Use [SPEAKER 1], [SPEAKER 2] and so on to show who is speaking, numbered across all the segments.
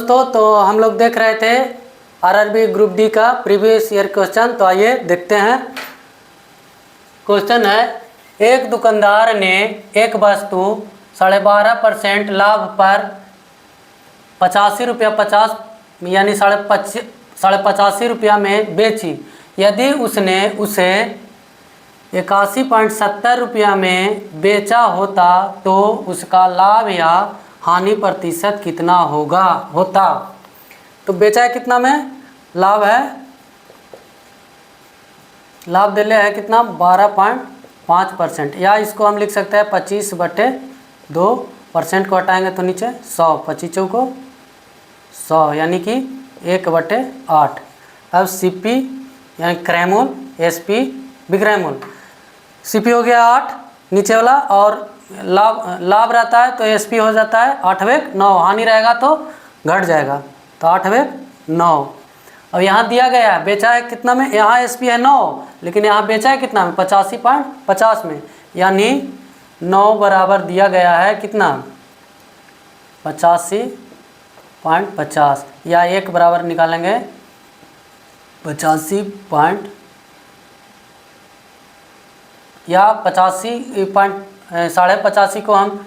[SPEAKER 1] दोस्तों, तो हम लोग देख रहे थे आरआरबी ग्रुप डी का प्रीवियस ईयर क्वेश्चन। तो आइए देखते हैं। क्वेश्चन है, एक दुकानदार ने एक वस्तु 12.5% लाभ पर 85 रुपया 50 यानी 85 रुपया में बेची। यदि उसने उसे 81.70 रुपया में बेचा होता तो उसका लाभ या हानि प्रतिशत कितना होता। तो बेचा है कितना में, लाभ है, लाभ दिले है कितना 12.5%, या इसको हम लिख सकते हैं 25/2%। को हटाएंगे तो नीचे 100, 25 चौको 100 यानी कि 1/8। अब सीपी यानी क्रैमोल, एसपी बिग्रैमोल। सीपी हो गया 8 नीचे वाला, और लाभ रहता है तो एसपी हो जाता है 8/9। हानि रहेगा तो घट जाएगा, तो 8/9। अब यहाँ दिया गया है बेचा है कितना में, यहाँ एसपी है 9, लेकिन यहाँ बेचा है कितना में 85.50 में, यानी 9 बराबर दिया गया है कितना 85.50, या 1 बराबर निकालेंगे 85 या 85.85 को हम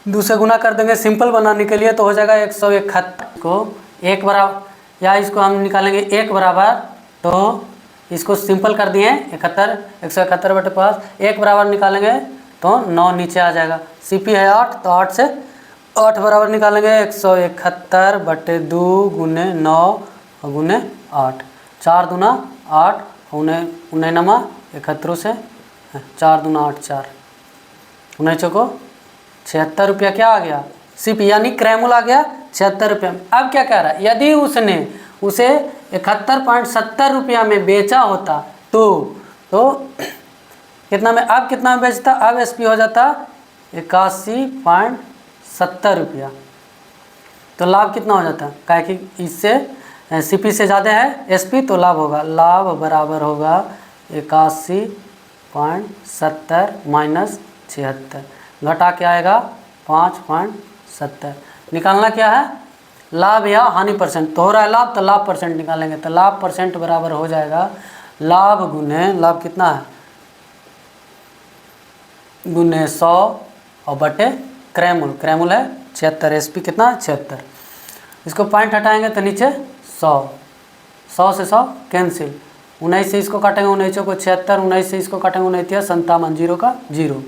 [SPEAKER 1] 2 से गुना कर देंगे सिंपल बनाने के लिए, तो हो जाएगा 171 को 1 बराबर, या इसको हम निकालेंगे 1 बराबर, तो इसको सिंपल कर दिए 171/5, 1 बराबर निकालेंगे तो 9 नीचे आ जाएगा। सीपी है 8, तो 8 से 8 बराबर निकालेंगे 171/2 गुने 9 गुने 8, 4 दूना 8 उन्हें नमा 71 से 4 दूना 8 4 19 को 76 रुपया क्या आ गया, सीपी यानी क्रैमोल आ गया 76 रुपया में। अब क्या कह रहा है, यदि उसने उसे 71.70 रुपया में बेचा होता तो कितना में, अब कितना में बेचता, अब एसपी हो जाता 81.70 रुपया, तो लाभ कितना हो जाता, क्या कि इससे सीपी से ज़्यादा है एसपी, तो लाभ होगा, लाभ बराबर होगा 81.70 माइनस 76, घटा क्या आएगा 5.70। निकालना क्या है, लाभ या हानि परसेंट। तो हो रहा है लाभ, तो लाभ परसेंट निकालेंगे, तो लाभ परसेंट बराबर हो जाएगा लाभ गुने, लाभ कितना है गुने 100 और बटे क्रैमोल, क्रैमोल है 76, एसपी कितना 76। इसको पॉइंट हटाएंगे तो नीचे 100 से 100 कैंसिल, 19 से इसको काटेंगे 19 को 76, 19 से इसको काटेंगे 29 57, 0 का 0,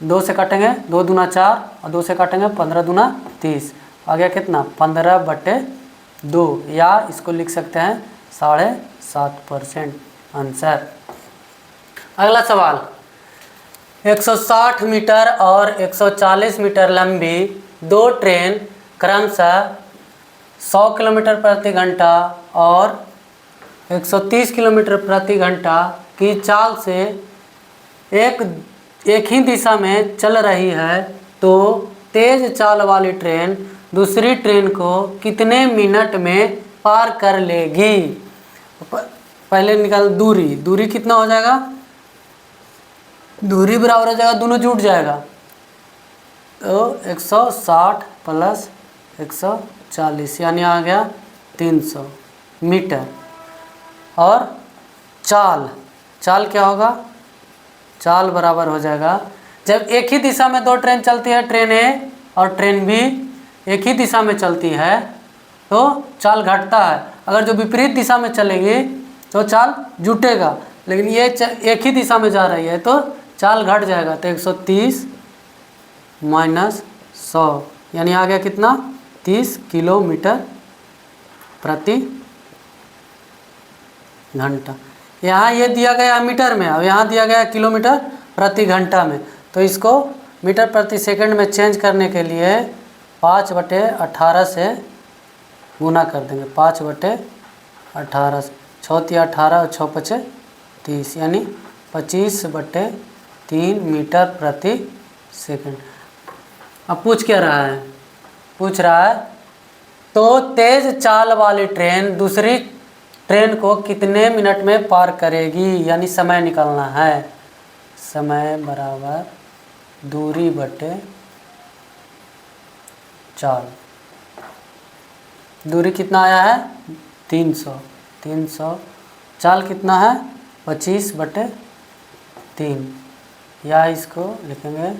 [SPEAKER 1] 2 से काटेंगे 2 दूना 4 और 2 से काटेंगे 15 दूना 30, आ गया कितना 15/2, या इसको लिख सकते हैं 7.5% आंसर। अगला सवाल, 160 मीटर और 140 मीटर लंबी 2 ट्रेन क्रमशः 100 किलोमीटर प्रति घंटा और 130 किलोमीटर प्रति घंटा की चाल से एक ही दिशा में चल रही है, तो तेज चाल वाली ट्रेन दूसरी ट्रेन को कितने मिनट में पार कर लेगी। पहले निकाल दूरी कितना हो जाएगा, दूरी बराबर हो जाएगा, दोनों जुट जाएगा, तो 160 प्लस 140 यानी आ गया 300 मीटर। और चाल क्या होगा, चाल बराबर हो जाएगा, जब एक ही दिशा में 2 ट्रेन चलती है, ट्रेन ए और ट्रेन बी एक ही दिशा में चलती है तो चाल घटता है, अगर जो विपरीत दिशा में चलेगी तो चाल जुटेगा, लेकिन ये एक ही दिशा में जा रही है तो चाल घट जाएगा, तो 130 माइनस 100 यानी आ गया कितना 30 किलोमीटर प्रति घंटा। यहाँ ये दिया गया मीटर में, अब यहाँ दिया गया किलोमीटर प्रति घंटा में, तो इसको मीटर प्रति सेकंड में चेंज करने के लिए 5/18 से गुना कर देंगे, 5/18 से 6 18 और 6 5 30 यानी 25/3 मीटर प्रति सेकंड। अब पूछ क्या रहा है, पूछ रहा है तो तेज चाल वाली ट्रेन दूसरी ट्रेन को कितने मिनट में पार करेगी, यानी समय निकालना है, समय बराबर दूरी बटे चाल। दूरी कितना आया है 300। 300 चाल कितना है 25/3, या इसको लिखेंगे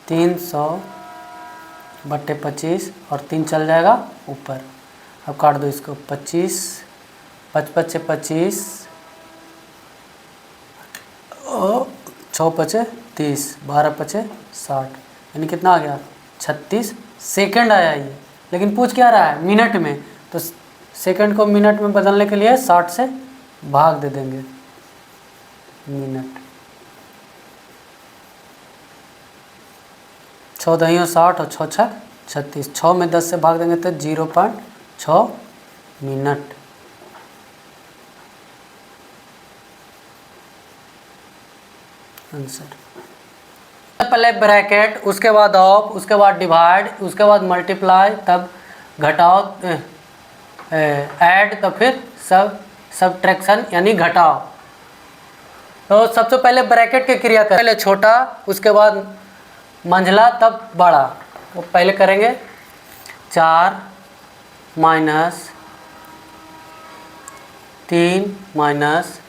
[SPEAKER 1] 300/25 और 3 चल जाएगा ऊपर। अब काट दो इसको 25, 55 से 25 और 6 पचे 30, 12 पचे 60, यानी कितना आ गया 36 सेकंड आया ये। लेकिन पूछ क्या रहा है मिनट में, तो सेकंड को मिनट में बदलने के लिए 60 से भाग दे देंगे मिनट। 6 दहियों 60 और 6 छक 36, 6 में 10 से भाग देंगे तो 0.6 मिनट। आंसर। पहले ब्रैकेट, उसके बाद ऑफ, उसके बाद डिवाइड, उसके बाद मल्टीप्लाई, तब घटाओ, ऐड, तो फिर सब्ट्रैक्शन यानी घटाओ। तो सबसे पहले ब्रैकेट की क्रिया करें, पहले छोटा, उसके बाद मंझला, तब बड़ा। तो पहले करेंगे 4 माइनस 3 माइनस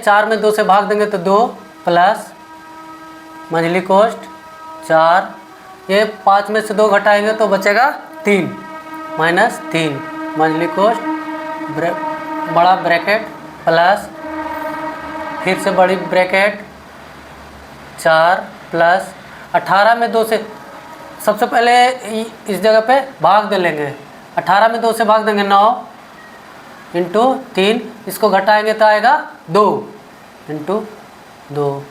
[SPEAKER 1] 4 में 2 से भाग देंगे तो 2 प्लस मंझली कोष्ट 4, ये 5 में से 2 घटाएंगे तो बचेगा 3 माइनस 3 मंझली कोष्ट बड़ा ब्रैकेट प्लस फिर से बड़ी ब्रैकेट 4 प्लस 18 में 2 से, सबसे पहले इस जगह पे भाग दे लेंगे। 18 में 2 से भाग देंगे 9 इंटू 3, इसको घटाएंगे तो आएगा 2 इंटू 2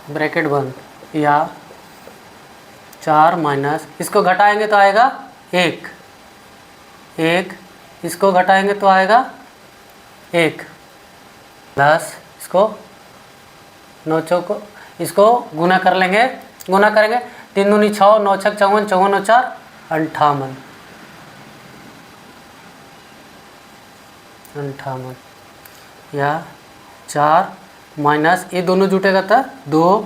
[SPEAKER 1] ब्रैकेट बंद, या 4 माइनस, इसको घटाएंगे तो आएगा 1, इसको घटाएंगे तो आएगा 1 प्लस इसको 9 चौको, इसको गुना कर लेंगे, गुना करेंगे 3 दूनी 6, 9 छक 54, 54 और 4 58, या 4 माइनस, ये दोनों जुटेगा तो 2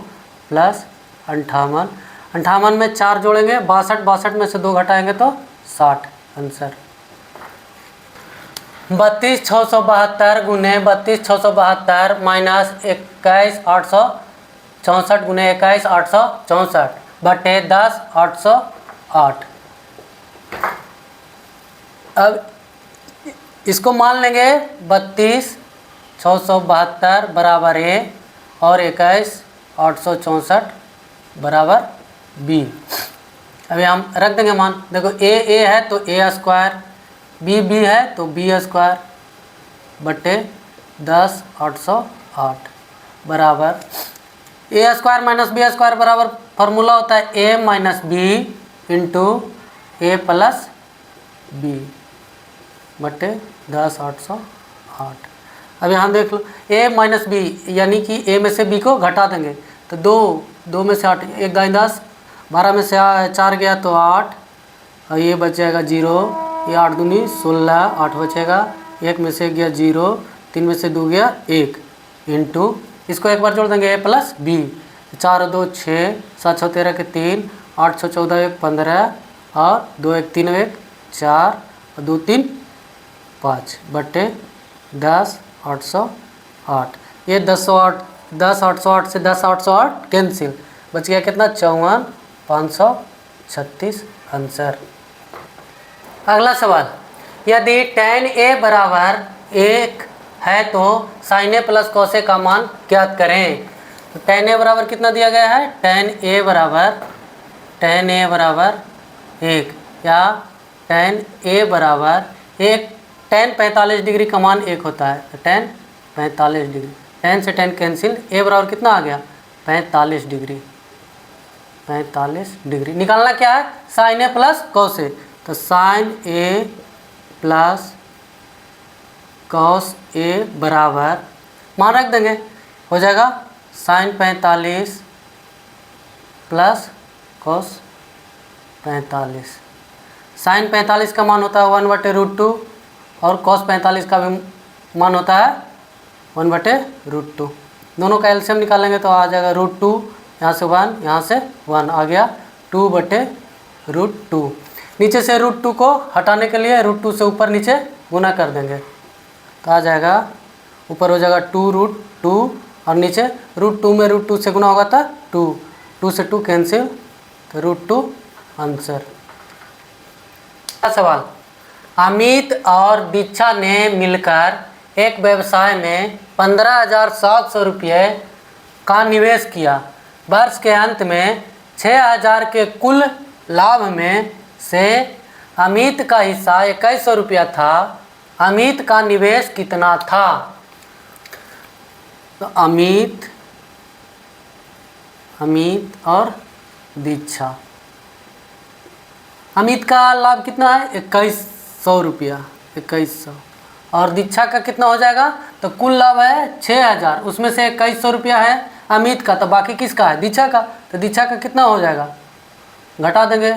[SPEAKER 1] प्लस 58 में 4 जोड़ेंगे 62, 62 में से 2 घटाएंगे तो 60। आंसर 32,672 गुने 32,672 माइनस 21,864 गुने 21,864 बटे 10,808। अब इसको मान लेंगे 32,672 बराबर ए और 21,864 बराबर बी। अभी हम रख देंगे मान, देखो ए है तो ए स्क्वायर, बी है तो बी स्क्वायर बटे 10,808 बराबर ए स्क्वायर माइनस बी स्क्वायर बराबर फार्मूला होता है ए माइनस बी इंटू ए प्लस बी बटे 10,808। अब यहाँ देख लो ए माइनस बी, यानी कि ए में से बी को घटा देंगे तो 2 में से 8, 1 दाई 10, 12 में से 4 गया तो 8 और ये बच जाएगा 0, ये 8 दूनी 16, 8 बचेगा, 1 में से गया 0, 3 में से 2 गया 1 इंटू, इसको एक बार जोड़ देंगे ए प्लस बी, 4 और 2 6, 7 6 13 के 3, 8 6 14 1 15 और 2 1 3 1 4 और 2 3 5 बटे 10,808। ये 10,808 से 10,808 कैंसिल, बच गया कितना 54,536 आंसर। अगला सवाल, यदि tan a बराबर 1 है तो sin a plus cos a का मान ज्ञात करें। तो tan a बराबर कितना दिया गया है, tan a बराबर 1 या tan a बराबर 1, tan 45 डिग्री का मान 1 होता है तो tan 45 डिग्री, tan से tan कैंसिल, a बराबर कितना आ गया 45 डिग्री, 45 डिग्री। निकालना क्या है, sin a plus cos a, तो sin a plus cos a बराबर मान रख देंगे, हो जाएगा sin 45 प्लस cos 45। sin 45 का मान होता है 1/√2 और cos 45 का भी मान होता है 1/√2। दोनों का एलसीएम निकालेंगे तो आ जाएगा √2, यहाँ से 1, यहाँ से 1 आ गया 2/√2। नीचे से √2 को हटाने के लिए √2 से ऊपर नीचे गुना कर देंगे तो आ जाएगा, ऊपर हो जाएगा 2√2 और नीचे √2 में √2 से गुना होगा था 2, 2 से 2 कैंसिल तो √2 आंसर। सवाल, अमित और दीक्षा ने मिलकर एक व्यवसाय में 15,700 रुपये का निवेश किया। वर्ष के अंत में 6,000 के कुल लाभ में से अमित का हिस्सा 2,100 रुपया था। अमित का निवेश कितना था? तो अमित और दीक्षा, अमित का लाभ कितना है 2,100 रुपया, 2,100 और दीक्षा का कितना हो जाएगा? तो कुल लाभ है 6,000, उसमें से 2,100 रुपया है अमित का, तो बाकी किसका है? दीक्षा का। तो दीक्षा का कितना हो जाएगा? घटा देंगे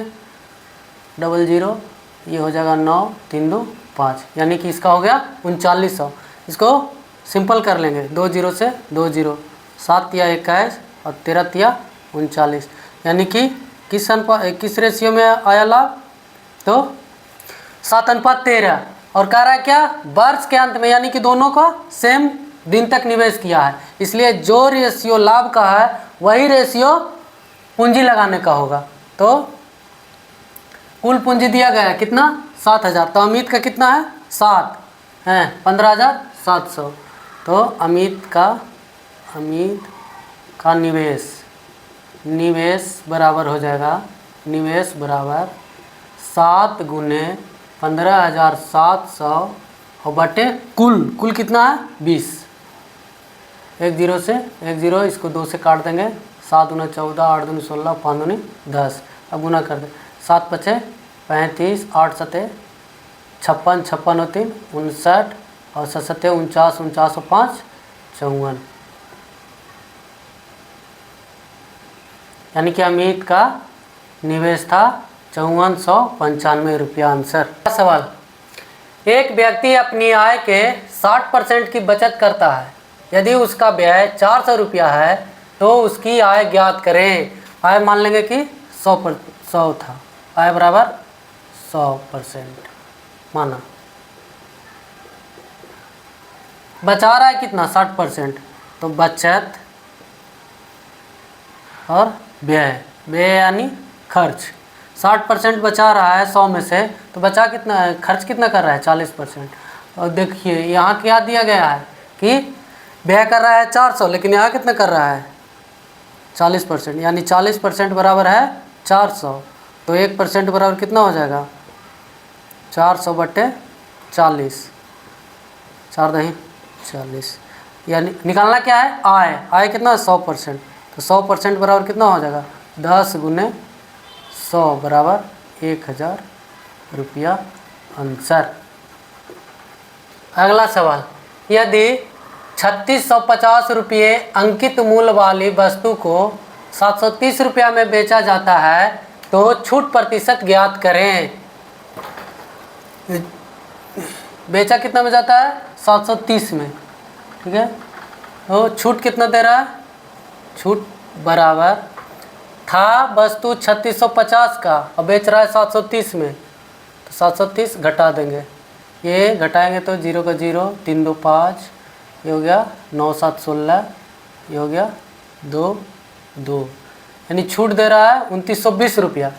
[SPEAKER 1] 00, ये हो जाएगा 9, 3 2 5, यानी कि इसका हो गया 3900। इसको सिंपल कर लेंगे, 2 0 से 2 0, 7 या 21 और 13 या 39, यानी कि किस रेशियो में आया लाभ? तो 7:13। और कह रहा है क्या? वर्ष के अंत में, यानी कि दोनों का सेम दिन तक निवेश किया है, इसलिए जो रेशियो लाभ का है वही रेशियो पूंजी लगाने का होगा। तो कुल पूंजी दिया गया है कितना? 7,000। तो अमित का कितना है? 7 है, 15,700। तो अमित का निवेश बराबर हो जाएगा, निवेश बराबर 7 गुने 15,700 और बटे कुल कितना है? 20। 1 0 से 1 0, इसको 2 से काट देंगे, 7 दूना 14, 8 दूनी 16, 5 दूनी 10। अब गुना कर दें, 7 5 35, 8 7 56, 56 और 3 59 और 7 7 49, 49 और 5 54, यानी कि अमित का निवेश था 5495 रुपया। आंसर। सवाल, एक व्यक्ति अपनी आय के 60% की बचत करता है। यदि उसका व्यय 400 रुपया है तो उसकी आय ज्ञात करें। आय मान लेंगे कि 100 था, आय बराबर 100% माना। बचा रहा है कितना? 60%। तो बचत और व्यय यानी खर्च, 60% बचा रहा है 100 में से, तो बचा कितना है? खर्च कितना कर रहा है? 40%। और देखिए यहाँ क्या दिया गया है कि व्यय कर रहा है 400, लेकिन यहाँ कितना कर रहा है? 40%, यानी 40% बराबर है 400। तो 1% बराबर कितना हो जाएगा? 400 बटे 40, 4 दही 40, यानी निकालना क्या है? आय कितना? 100%। तो 100% बराबर कितना हो जाएगा? 10 गुने 100 बराबर 1,000 रुपया। आंसर। अगला सवाल, यदि 3650 रुपये अंकित मूल्य वाली वस्तु को 730 रुपया में बेचा जाता है तो छूट प्रतिशत ज्ञात करें। बेचा कितना में जाता है? 730 में, ठीक है। तो छूट कितना दे रहा है? छूट बराबर था वस्तु 3650 का और बेच रहा है 730 में, तो 730 घटा देंगे, ये घटाएंगे तो 0 का 0, 3 2 5, ये हो गया 9 7 16, ये हो गया 2 2, यानी छूट दे रहा है 2920 रुपया।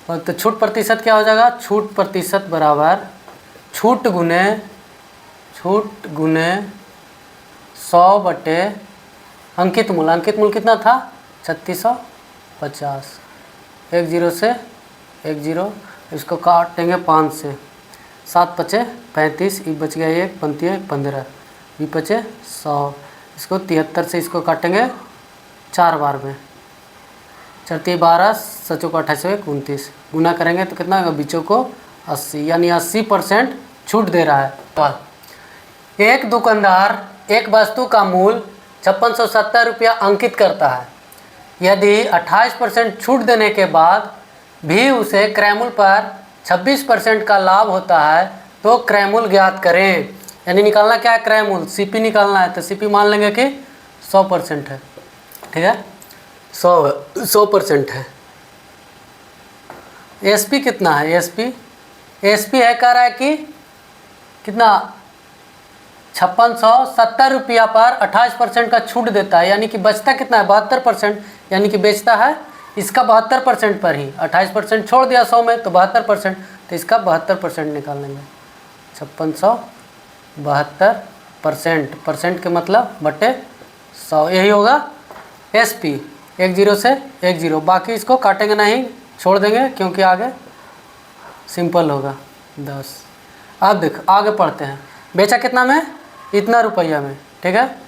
[SPEAKER 1] और तो छूट प्रतिशत क्या हो जाएगा? छूट प्रतिशत बराबर छूट गुने 100 बटे अंकित मूल्य कितना था? 3650। 1 0 से 1 0, इसको काटेंगे 5 से, 7 5 35, एक बच गया 1, 15, 2 5 100, इसको 73 से इसको काटेंगे 4 बार में, 4 3 12, 7 चौका 28, 29, गुना करेंगे तो कितना होगा? बीचों को 80, यानी 80% छूट दे रहा है। एक दुकानदार एक वस्तु का मूल्य 5670 रुपया अंकित करता है। यदि 28% छूट देने के बाद भी उसे क्रय मूल्य पर 26% का लाभ होता है तो क्रय मूल्य ज्ञात करें। यानी निकालना क्या है? क्रय मूल्य, सीपी निकालना है। तो सीपी मान लेंगे कि 100% है, ठीक है, 100% है। एसपी कितना है, एसपी है, कह रहा है कि कितना 5670 रुपया पर 28% का छूट देता है, यानी कि बचता कितना है 72%, यानी कि बेचता है इसका 72% पर ही, 28% छोड़ दिया 100 में तो 72%, तो इसका 72% निकाल लेंगे। 5672% परसेंट के मतलब बटे 100, यही होगा एसपी। 10 से 10, बाकी इसको काटेंगे नहीं, छोड़ देंगे क्योंकि आगे सिंपल होगा 10। अब देख आगे पढ़ते हैं, बेचा कितना में, इतना रुपया में, ठीक है।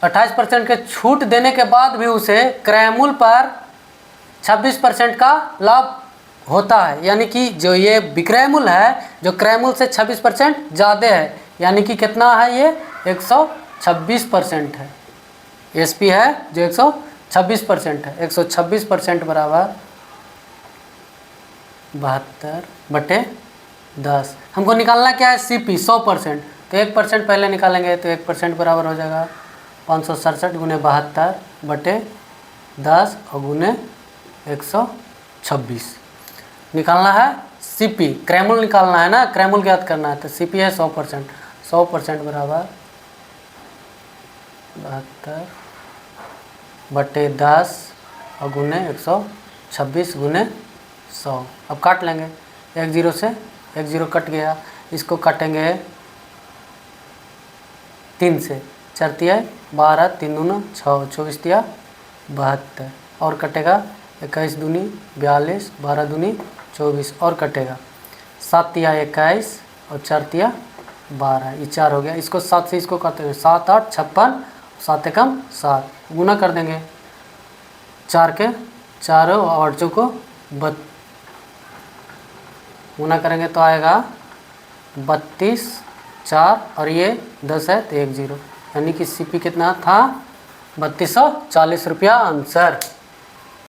[SPEAKER 1] 28% के छूट देने के बाद भी उसे क्रय मूल्य पर 26% का लाभ होता है, यानी कि जो ये विक्रय मूल्य है जो क्रय मूल्य से 26% ज़्यादा है, यानी कि कितना है ये 126% है। एसपी है जो 126% है, 126% बराबर 72/10। हमको निकालना क्या है, सीपी 100%, तो 1% पहले निकालेंगे, तो 1% बराबर हो जाएगा 567 गुने 72/10 और गुने 126। निकालना है सीपी, क्रैमुल निकालना है ना, क्रैमुल ज्ञात करना है, तो सीपी है 100%, 100% बराबर 72/10 और गुने 126 गुने 100। अब काट लेंगे, 10 से 10 कट गया, इसको काटेंगे 3 से, 4 तिया 12, 3 दूना 6, 24 तिया 72, और कटेगा 21 दूनी 42, 12 दूनी 24, और कटेगा 7 तिया 21 और 4 तिया 12, ये 4 हो गया। इसको 7 से इसको काटेंगे, 7 8 56, 7 एकम 7, गुना कर देंगे 4 के 4 और 8 चौको 32, गुना करेंगे तो आएगा 32, 4 और ये 10 है तो 10, यानी कि सीपी कितना था 3240 रुपया आंसर।